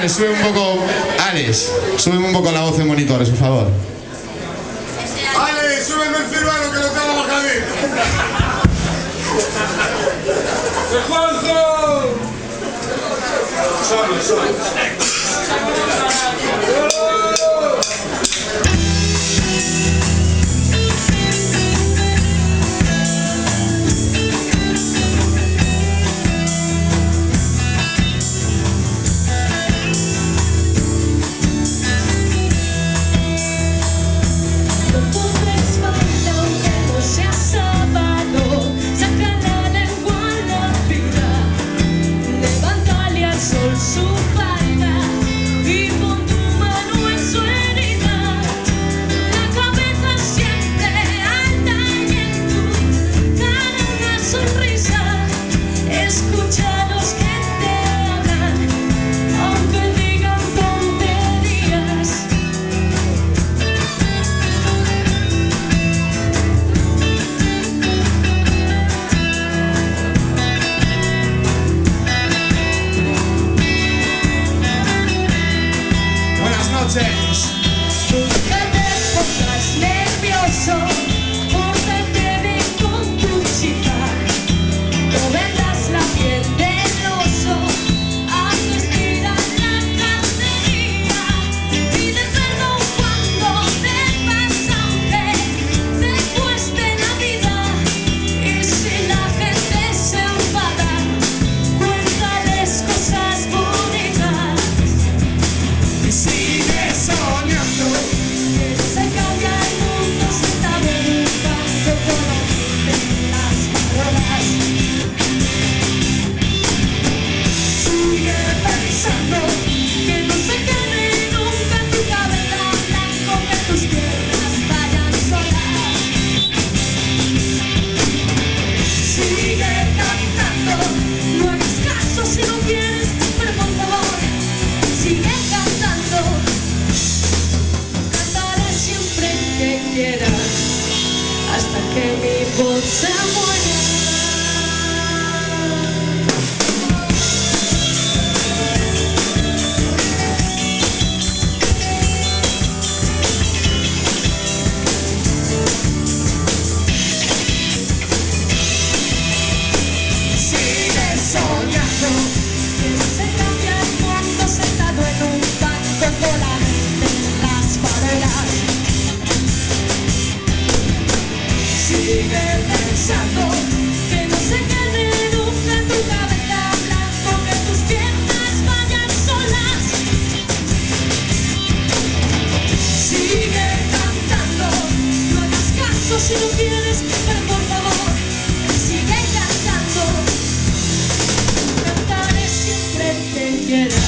Alex, sube un poco. Alex, súbeme un poco la voz en monitores, por favor. Alex, súbeme el firmano que lo tengo bajadito. ¡Juanjo! Solo. Nunca te pongas nervioso, pórtate bien con tu chica. No vendas la piel del oso, haz estirar la cartería. Pide perdón cuando te pasa, aunque te cueste la vida. Y si la gente se enfada, cuéntales cosas bonitas. Y sigue soñando. Se cambia el mundo sentado en un banco con las palabras. Sigue pensando que no se quede nunca en tu cabeza blanco, que tus piernas vayan solas. Sigue cantando, no hagas caso si no quieres, pero por favor, sigue cantando. Cantaré siempre que quieras, hasta que mi voz se muera. Sigue soñando que se cambia el mundo sentado en un banco con la mente en las paredes. Sigue pensando que no se quede nunca en tu cabeza blanco, que tus piernas vayan solas. Sigue cantando, no hagas caso si no quieres, pero por favor, sigue cantando. Cantaré siempre que quieras.